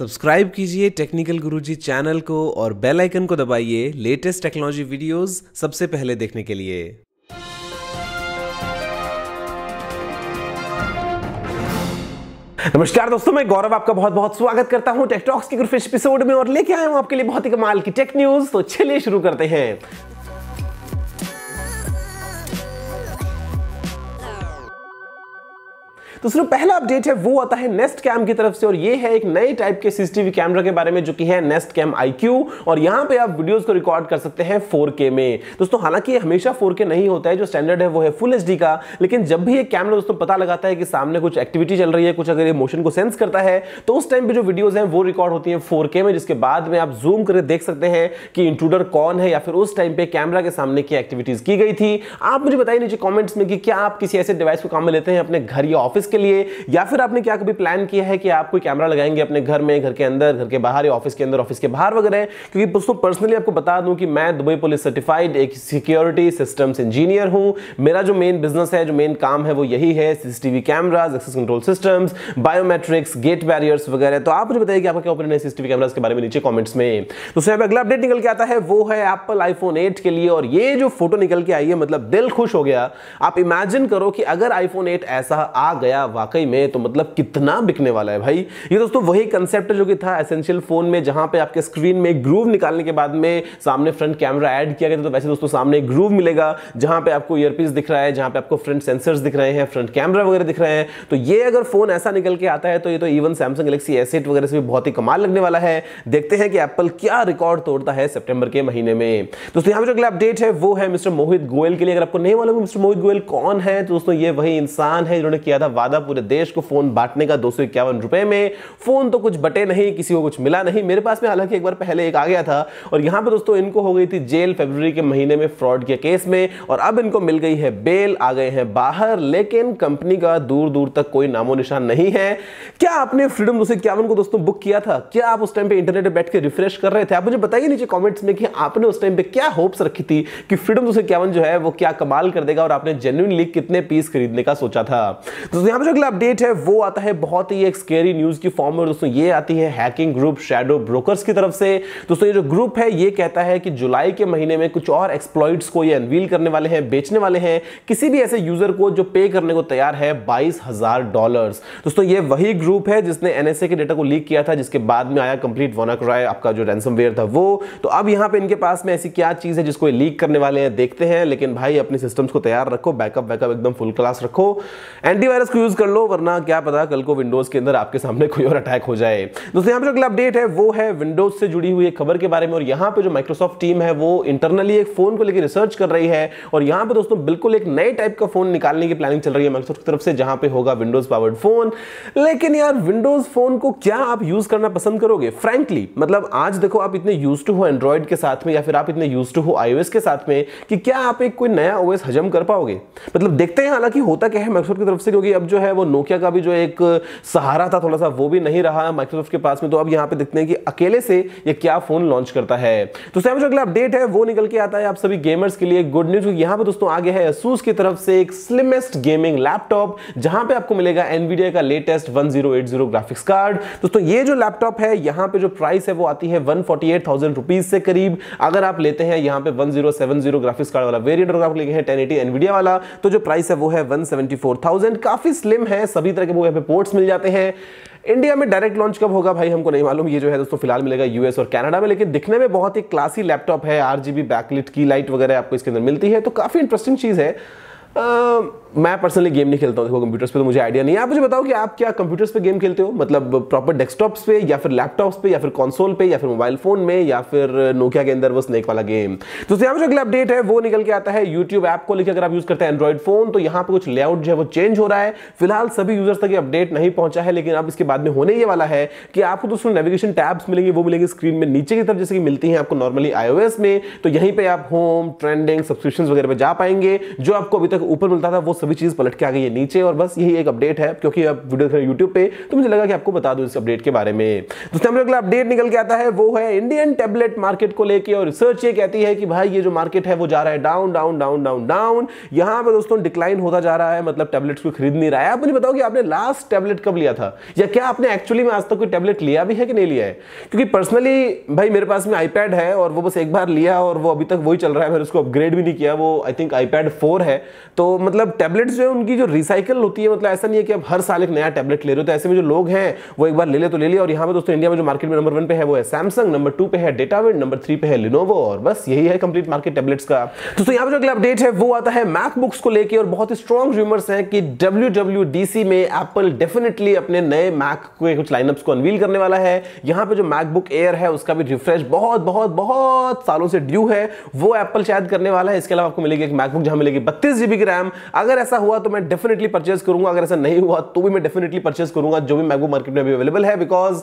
Subscribe कीजिए technical गुरुजी channel को और बेल आइकन को दबाइए लेटेस्ट टेक्नोलॉजी वीडियोस सबसे पहले देखने के लिए। नमस्कार दोस्तों, मैं गौरव आपका बहुत बहुत स्वागत करता हूं टेक टॉक्स के फ्रेश एपिसोड में और लेके आया हूं आपके लिए बहुत ही कमाल की टेक न्यूज। तो चलिए शुरू करते हैं। तो पहला अपडेट है वो आता है नेस्ट कैम की तरफ से और ये है एक नए टाइप के सीसीटीवी कैमरा के बारे में जो कि है नेस्ट कैम IQ। और यहां पे आप वीडियोस को रिकॉर्ड कर सकते हैं 4K में। दोस्तों हालांकि ये हमेशा 4K नहीं होता है, जो स्टैंडर्ड है वो है फुल HD का। लेकिन जब भी एक कैमरा दोस्तों पता लगाता है कि सामने कुछ एक्टिविटी चल रही है, कुछ अगर ये मोशन को सेंस करता है, तो उस टाइम पे जो वीडियोज हैं वो रिकॉर्ड होती है 4K में, जिसके बाद में आप जूम करके देख सकते हैं कि इंट्रूडर कौन है या फिर उस टाइम पे कैमरा के सामने की एक्टिविटीज की गई थी। आप मुझे बताइए नीचे कॉमेंट्स में कि क्या आप किसी ऐसे डिवाइस को काम में लेते हैं अपने घर या ऑफिस के लिए, या फिर आपने क्या कभी प्लान किया है कि आप कोई कैमरा लगाएंगे अपने घर में, घर के अंदर, घर के बाहर या ऑफिस के अंदर, ऑफिस के बाहर वगैरह। क्योंकि दोस्तों पर्सनली आपको बता दूं कि मैं दुबई पुलिस सर्टिफाइड एक सिक्योरिटी सिस्टम्स इंजीनियर हूं। मेरा जो मेन बिजनेस है, जो मेन काम है वो यही है, CCTV cameras, access control systems, biometrics, gate barriers वगैरह। तो आप मुझे बताइए कि आपका क्या ओपिनियन है सीसीटीवी कैमरास के बारे में नीचे कमेंट्स में। तो यहाँ पे अगला अपडेट निकल के आता है वो है एप्पल आईफोन 8 के लिए। और ये जो फोटो निकल के आई है, मतलब दिल खुश हो गया। आप इमेजिन करो कि अगर आईफोन 8 ऐसा आ गया वाकई में, तो मतलब कितना बिकने वाला है भाई। ये दोस्तों वही कंसेप्ट जो कि था एसेंशियल फोन में, जहां पे आपके स्क्रीन में ग्रूव निकालने के बाद में सामने फ्रंट कैमरा ऐड किया गया था। तो वैसे दोस्तों सामने ग्रूव मिलेगा जहां पे आपको ईयरपीस दिख रहा है, जहां पे आपको फ्रंट सेंसर्स दिख रहे हैं, फ्रंट कैमरा वगैरह दिख रहे हैं। तो ये अगर फोन ऐसा निकल के आता है तो ये तो इवन सैमसंग गैलेक्सी S8 वगैरह से भी बहुत ही कमाल लगने वाला है। देखते हैं कि एप्पल क्या रिकॉर्ड तोड़ता है सितंबर के महीने में। दोस्तों यहां पे जो अगला अपडेट है वो है मिस्टर मोहित गोयल के लिए। अगर आपको नहीं मालूम मिस्टर मोहित गोयल कौन है, तो दोस्तों ये वही इंसान है जिन्होंने किया था वादा पूरे देश को फोन बांटने का 251 रुपए में। फोन तो कुछ बटे नहीं, किसी को कुछ मिला नहीं। मेरे पास में हालांकि एक बार पहले एक आ गया था। और यहां पे दोस्तों इनको हो गई थी जेल फरवरी के महीने में फ्रॉड के केस में, और अब इनको मिल गई है बेल, आ गए हैं बाहर। लेकिन कंपनी का दूर दूर तक कोई नामो निशान नहीं है। क्या आपने फ्रीडम 251 को दोस्तों बुक किया था? क्या आप उस टाइम पे इंटरनेट पे बैठ के रिफ्रेश कर रहे थे? आप मुझे बताइए नीचे कमेंट्स में कि आपने उस टाइम पे क्या होप्स रखी थी कि फ्रीडम 251 जो है वो क्या कमाल कर देगा, और आपने जेन्युइनली कितने पीस खरीदने का सोचा था। तो यहां पे जो अगला अपडेट है वो आता है बहुत ही एक स्केरी न्यूज की फॉर्म में। दोस्तों ये आती है हैकिंग ग्रुप शैडो ब्रोकर्स की तरफ से। दोस्तों ये जो ग्रुप है ये कहता है कि जुलाई के महीने में कुछ और एक्सप्लॉइट्स को ये अनवील करने वाले हैं, बेचने वाले हैं किसी भी ऐसे यूजर को जो पे करने को तैयार है $22,000। दोस्तों ये वही ग्रुप है जिसने NSA के डेटा को लीक किया था, जिसके बाद में आया कंप्लीट WannaCry आपका जो रैंसमवेयर था वो। तो अब यहां पे इनके पास में ऐसी क्या चीज है जिसको ये लीक करने वाले हैं, देखते हैं। लेकिन भाई अपने सिस्टम्स को तैयार रखो, बैकअप एकदम फुल क्लास रखो, एंटीवायरस को यूज कर लो, वरना क्या पता कल को विंडोज के अंदर आपके सामने कोई और अटैक हो जाए। दोस्तों यहां पे जो अगला अपडेट है वो है विंडोज से जुड़ी हुई एक खबर के बारे में। और यहां पे जो माइक्रोसॉफ्ट टीम है वो इंटरनली एक फोन को लेकर रिसर्च कर रही है। और यहां पे दोस्तों बिल्कुल एक नए टाइप का फोन निकालने की प्लानिंग चल रही है माइक्रोसॉफ्ट की तरफ से, जहां पे होगा विंडोज पावर्ड फोन। लेकिन यार विंडोज फोन को क्या आप यूज करना पसंद करोगे? फ्रैंकली मतलब आज देखो आप इतने यूज्ड टू हो एंड्रॉइड के साथ में, या फिर आप इतने यूज्ड टू हो iOS के साथ में, कि क्या आप एक कोई नया OS हजम कर पाओगे? मतलब देखते हैं। हालांकि होता क्या है माइक्रोसॉफ्ट की तरफ से, क्योंकि अब जो है वो नोकिया का भी जो एक सहारा था थोड़ा सा, वो भी नहीं रहा माइक्रोसॉफ्ट के पास में। तो अब यहां पे देखते हैं कि अकेले से ये क्या फोन लॉन्च करता है। तो जो अगला अपडेट है वो निकल के आता है आप सभी गेमर्स के लिए गुड न्यूज। यहां पे दोस्तों आगे है ASUS की तरफ से एक स्लिमेस्ट गेमिंग लैपटॉप, जहां पे आपको मिलेगा NVIDIA का लेटेस्ट 1080 ग्राफिक्स कार्ड। दोस्तों ये जो लैपटॉप है यहाँ पे जो प्राइस है वो आती है 148,000 रुपीज से करीब। अगर आप लेते हैं यहाँ पे 1070 ग्राफिक्स कार्ड वाला वेरिएंट, और आप लेते हैं 1080 NVIDIA वाला, तो जो प्राइस है वो है 174,000। काफी स्लिम है, सभी तरह के वो यहाँ पे पोर्ट्स मिल जाते हैं। इंडिया में डायरेक्ट लॉन्च कब होगा भाई हमको नहीं मालूम। ये जो है दोस्तों फिलहाल मिलेगा US और कनाडा में। लेकिन दिखने में बहुत ही क्लासी लैपटॉप है, RGB बैकलिट की लाइट वगैरह आपको इसके अंदर मिलती है, तो काफी इंटरेस्टिंग चीज है। मैं पर्सनली गेम नहीं खेलता हूं देखो कंप्यूटर्स पे, तो मुझे आइडिया नहीं है। आप मुझे बताओ कि आप क्या कंप्यूटर्स पे गेम खेलते हो, मतलब प्रॉपर डेस्कटॉप्स पे, या फिर लैपटॉप्स पे, या फिर कंसोल पे, या फिर मोबाइल फोन में, या फिर नोकिया के अंदर वो स्नेक वाला गेम। तो यहाँ पे जो अगला अपडेट है वो निकल के आता है यूट्यूब ऐप को लेकर। अगर आप यूज करते हैं एंड्रॉइड फोन, तो यहाँ पे कुछ लेआउट जो है वो चेंज हो रहा है। फिलहाल सभी यूजर्स तक अपडेट नहीं पहुंचा है, लेकिन अब इसके बाद में होने ये वाला है कि आपको दोस्तों नेविगेशन टैब्स मिलेंगे, वो मिलेंगे स्क्रीन में नीचे की तरफ, जैसे कि मिलती है आपको नॉर्मली iOS में। तो यहीं पे आप होम, ट्रेंडिंग, सब्सक्रिप्शंस वगैरह पे जा पाएंगे। जो आपको अभी तक ऊपर मिलता था वो सभी चीज पलट के आ गई है नीचे, और बस यही एक अपडेट है क्योंकि आप वीडियो देख रहे हैं यूट्यूब पे, तो मुझे लगा कि आपको बता दूं इस अपडेट के बारे में। दोस्तों अगला अपडेट निकल के आता है वो है इंडियन टैबलेट मार्केट को लेके, और रिसर्च ये कहती है कि भाई ये जो मार्केट है वो जा रहा है down down down down down, यहां पे दोस्तों डिक्लाइन होता जा रहा है, मतलब टैबलेट्स को खरीद नहीं रहा है। आप मुझे बताओ कि आपने लास्ट टैबलेट कब लिया था, या क्या आपने एक्चुअली में आज तक कोई टैबलेट लिया भी है कि नहीं लिया है? क्योंकि पर्सनली भाई मेरे पास में आईपैड है और वो बस एक बार लिया और वो अभी तक वही चल रहा है, मैंने उसको अपग्रेड भी नहीं किया। वो आई थिंक आईपैड 4 है। तो मतलब टैबलेट्स जो है उनकी जो रिसाइकल होती है, मतलब ऐसा नहीं है कि आप हर साल एक नया टैबलेट ले रहे हो। तो ऐसे में जो लोग हैं वो एक बार ले ले तो ले लिया। और यहाँ पे दोस्तों इंडिया में जो मार्केट में नंबर 1 पे है वो है सैमसंग, नंबर 2 पे है डेटाविड, नंबर 3 पे है लिनोवो, और बस यही है कंप्लीट मार्केट टैबलेट्स का। दोस्तों यहाँ पे जो अगला अपडेट है वो आता है मैकबुक्स को लेके, और बहुत ही स्ट्रॉन्ग रूमर्स हैं कि WWDC में एप्पल डेफिनेटली अपने नए मैक के कुछ लाइनअप्स को अनवील करने वाला है। यहाँ पे जो मैकबुक एयर है उसका भी रिफ्रेश बहुत बहुत बहुत सालों से ड्यू है, वो एप्पल शायद करने वाला है। इसके अलावा आपको मिलेगी एक मैकबुक जहां मिलेगी 32 GB की रैम। अगर ऐसा हुआ तो मैं डेफिनेटली परचेज करूंगा, अगर ऐसा नहीं हुआ तो भी मैं डेफिनेटली परचेज करूंगा, जो भी मैकबुक मार्केट में अभी अवेलेबल है, बिकॉज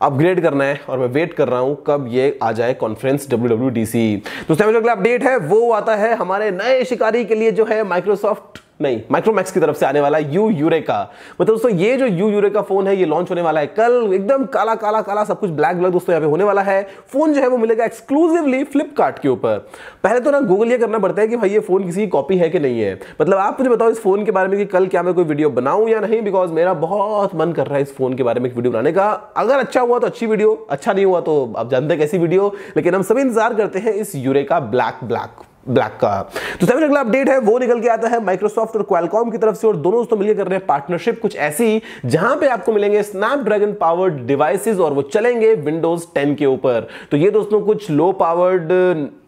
अपग्रेड करना है और मैं वेट कर रहा हूं कब ये आ जाए कॉन्फ्रेंस WWDC। दोस्तों जो अगला अपडेट है वो आता है हमारे नए शिकारी के लिए, जो है माइक्रोसॉफ्ट नहीं माइक्रोमैक्स की तरफ से आने वाला यू यूरेका। मतलब दोस्तों ये जो यू यूरेका फोन है ये लॉन्च होने वाला है कल, एकदम काला काला काला सब कुछ ब्लैक ब्लैक दोस्तों यहाँ पे होने वाला है। फोन जो है वो मिलेगा एक्सक्लूसिवली फ्लिपकार्ट के ऊपर। पहले तो ना गूगल ये करना पड़ता है कि भाई ये फोन किसी की कॉपी है कि नहीं है। मतलब आप मुझे बताओ इस फोन के बारे में कि कल क्या मैं कोई वीडियो बनाऊं या नहीं, बिकॉज मेरा बहुत मन कर रहा है इस फोन के बारे में एक वीडियो बनाने का। अगर अच्छा हुआ तो अच्छी वीडियो, अच्छा नहीं हुआ तो आप जानते हैं कैसी वीडियो, लेकिन हम सभी इंतजार करते हैं इस यूरेका ब्लैक का। तो सबसे अगला अपडेट है वो निकल के आता है माइक्रोसॉफ्ट और क्वालकॉम की तरफ से, और दोनों दोस्तों मिलकर कर रहे हैं पार्टनरशिप कुछ ऐसी जहां पे आपको मिलेंगे स्नैपड्रैगन पावर्ड डिवाइसेस, और वो चलेंगे विंडोज 10 के ऊपर। तो ये दोस्तों कुछ लो पावर्ड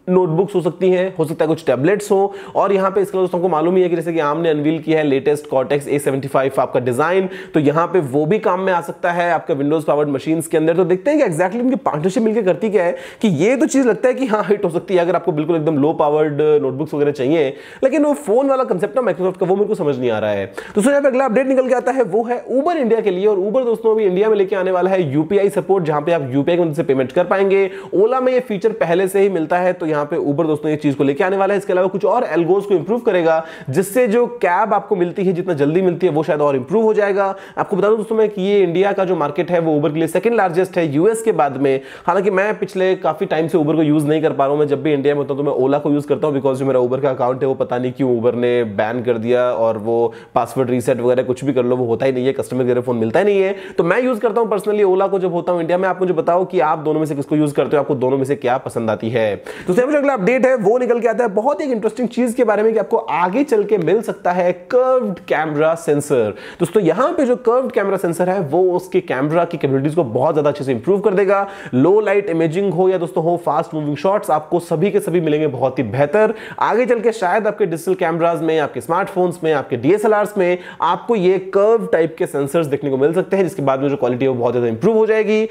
नोटबुक्स हो सकती हैं, हो सकता है कुछ टैबलेट्स हो, और यहाँ पे इसका दोस्तों को मालूम ही है कि जैसे कि आम ने अनवील किया है लेटेस्ट कॉर्टेक्स A75 आपका डिजाइन, तो यहाँ पे वो भी काम में आ सकता है आपका विंडोज पावर्ड मशीन्स के अंदर। तो देखते हैं कि एक्जैक्टली उनकी पार्टनरशिप मिलकर करती क्या है, कि ये तो चीज लगता है कि हाँ हिट हो सकती है अगर आपको बिल्कुल एकदम लो पावर्ड नोटबुक्स वगैरह चाहिए, लेकिन वो फोन वाला कंसेप्ट ना माइक्रोसॉफ्ट का वो मेरे को समझ नहीं आ रहा है। तो यहाँ पे अगला अपडेट निकल के आता है वो है उबर इंडिया के लिए, और उबर दोस्तों अभी इंडिया में लेके आने वाला है UPI सपोर्ट, जहां पे आप UPI की मदद से पेमेंट कर पाएंगे। ओला में ये फीचर पहले से ही मिलता है, तो यहाँ पे उबर दोस्तों चीज को लेके आने वाला है। इसके अलावा कुछ और एल्गोस को इंप्रूव करेगा, जिससे जो कैब आपको मिलती है जितना जल्दी मिलती है वो शायद और इंप्रूव हो जाएगा। आपको बता दूं दोस्तों मैं कि ये इंडिया का जो मार्केट है वो उबर के लिए सेकंड लार्जेस्ट है यूएस के बाद में। हालांकि मैं पिछले काफी टाइम से उबर को यूज नहीं कर पा रहा हूं, मैं जब भी इंडिया में होता हूं तो मैं ओला को यूज करता हूं, बिकॉज जो मेरा उबर का अकाउंट है वो पता नहीं क्यों उबर ने बैन कर दिया, और वो पासवर्ड रीसेट वगैरह कुछ भी कर लो वो होता ही नहीं है, कस्टमर केयर फोन मिलता ही नहीं है। तो मैं यूज करता हूं पर्सनली ओला को जब होता हूं इंडिया में। आप मुझे बताओ कि आप दोनों में से किसको यूज करते हो, आपको दोनों में से क्या पसंद आती है। तो अगला अपडेट है वो निकल के आता है बहुत एक इंटरेस्टिंग चीज के बारे में कि आपको आगे चल के मिल सकता है कर्व्ड कैमरा सेंसर। दोस्तों यहां पे जो कर्व्ड कैमरा सेंसर है वो उसके कैमरा की कैपेबिलिटीज को बहुत ज्यादा अच्छे से इंप्रूव कर देगा। लो लाइट इमेजिंग हो या दोस्तों हो फास्ट मूविंग शॉट्स, आपको सभी के सभी मिलेंगे बहुत ही बेहतर। आगे चल के शायद आपके डिजिटल कैमरास में, आपके स्मार्टफोन्स में, आपके DSLRs में आपको ये कर्व टाइप के सेंसर्स देखने को मिल सकते हैं, जिसके बाद में जो क्वालिटी है वो बहुत ज्यादा इंप्रूव हो जाएगी।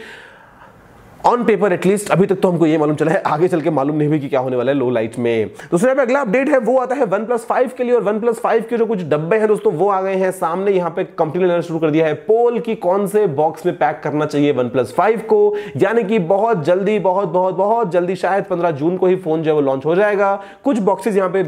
ऑन पेपर एटलीस्ट अभी तक तो हमको ये मालूम चला है, आगे चल के मालूम नहीं हुई कि क्या होने वाला है लो लाइट में। दूसरा पे अगला अपडेट है वो आता है OnePlus 5 के लिए, और OnePlus 5 के जो कुछ डब्बे हैं दोस्तों वो आ गए हैं सामने। यहाँ पे कंपनी ने लेना शुरू कर दिया है पोल की कौन से बॉक्स में पैक करना चाहिए OnePlus 5 को, यानी कि बहुत जल्दी बहुत जल्दी शायद 15 जून को ही फोन जो है वो लॉन्च हो जाएगा। कुछ बॉक्सेस यहाँ पे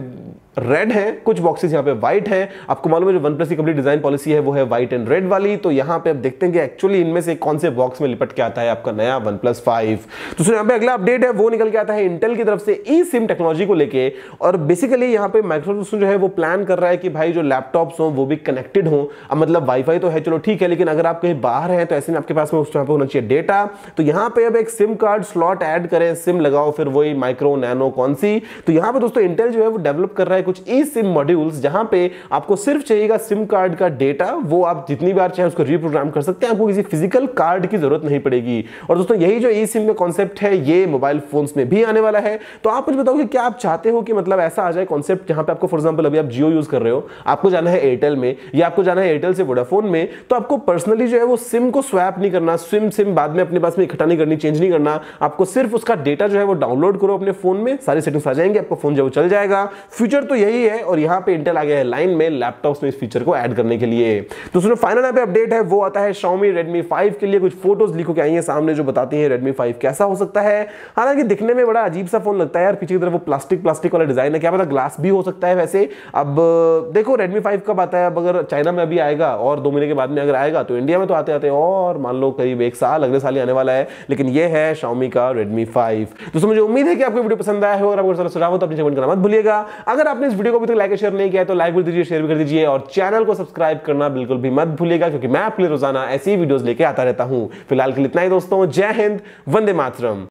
रेड है, कुछ बॉक्सेस यहाँ पे व्हाइट है। आपको मालूम है जो OnePlus की कंप्लीट डिजाइन पॉलिसी है वो है व्हाइट एंड रेड वाली। तो यहाँ पे आप देखते हैं कि एक्चुअली इनमें से कौन से बॉक्स में लिपट के आता है आपका नया OnePlus 5। तो यहाँ पे अगला अपडेट है वो निकल के आता है इंटेल की तरफ से eSIM टेक्नोलॉजी को लेके, और बेसिकली यहाँ पे माइक्रोसॉफ्ट जो है वो प्लान कर रहा है कि भाई जो लैपटॉप्स हो वो भी कनेक्टेड हो। अब मतलब वाईफाई तो है चलो ठीक है, लेकिन अगर आप कहीं बाहर हैं तो ऐसे में आपके पास में उस पे होना चाहिए डेटा। तो यहाँ पे अब एक सिम कार्ड स्लॉट ऐड करें, सिम लगाओ, फिर वही माइक्रो नैनो कौन सी। तो यहाँ पे दोस्तों इंटेल जो है वो डेवलप कर रहा है कुछ eSIM मॉड्यूल्स, जहां पे आपको सिर्फ चाहिएगा सिम कार्ड का डेटा, वो आप जितनी बार चाहे उसको रीप्रोग्राम कर सकते हैं, आपको किसी फिजिकल कार्ड की जरूरत नहीं पड़ेगी। और दोस्तों यही जो eSIM का कॉन्सेप्ट है ये मोबाइल फोन्स में भी आने वाला है। तो आप मुझे बताओ कि क्या आप चाहते हो कि मतलब ऐसा आ जाए कॉन्सेप्ट जहां पे आपको फॉर एग्जांपल अभी आप जियो यूज कर रहे हो, आपको जाना है एयरटेल में या आपको जाना है एयरटेल से वोडाफोन में, तो आपको पर्सनली जो है वो सिम को स्वैप नहीं करना, सिम बाद में अपने पास में इकट्ठा नहीं करनी, चेंज नहीं करना, आपको सिर्फ उसका डेटा जो है वो डाउनलोड करो अपने फोन में, सारी सेटिंग्स आ जाएंगे, आपका फोन जो चल जाएगा। फ्यूचर तो यही है और यहाँ पे इंटेल आ गया है लाइन में लैपटॉप्स में इस फीचर को ऐड करने के लिए। तो उसमें फाइनल यहाँ पे अपडेट है वो आता है Xiaomi Redmi 5 के लिए। कुछ फोटोज लीक होकर आई हैं सामने जो बताती हैं Redmi 5 कैसा हो सकता है। हालांकि दिखने में बड़ा अजीब सा फोन लगता है यार, पीछे की तरफ वो प्लास्टिक वाला डिजाइन है, क्या पता ग्लास भी हो सकता है वैसे। अब देखो Redmi 5 कब आता है, अब अगर चाइना में अभी आएगा और 2 महीने के बाद में अगर आएगा तो इंडिया में तो आते आते और मान लो करीब 1 साल, अगले साल ही आने वाला है। लेकिन ये है Xiaomi का Redmi 5। दोस्तों मुझे उम्मीद है कि आपको वीडियो पसंद आया हो और आपको सुझाव हो तो अपनी कमेंट करना मत भूलिएगा। अगर आपने इस वीडियो को अभी तक लाइक शेयर नहीं किया तो लाइक भी दीजिए, शेयर भी कर दीजिए और चैनल को सब्सक्राइब करना बिल्कुल भी मत भूलिएगा, क्योंकि मैं आपके लिए रोजाना ऐसी वीडियोस लेके आता रहता हूं। फिलहाल के लिए इतना ही दोस्तों, जय हिंद, वंदे मातरम।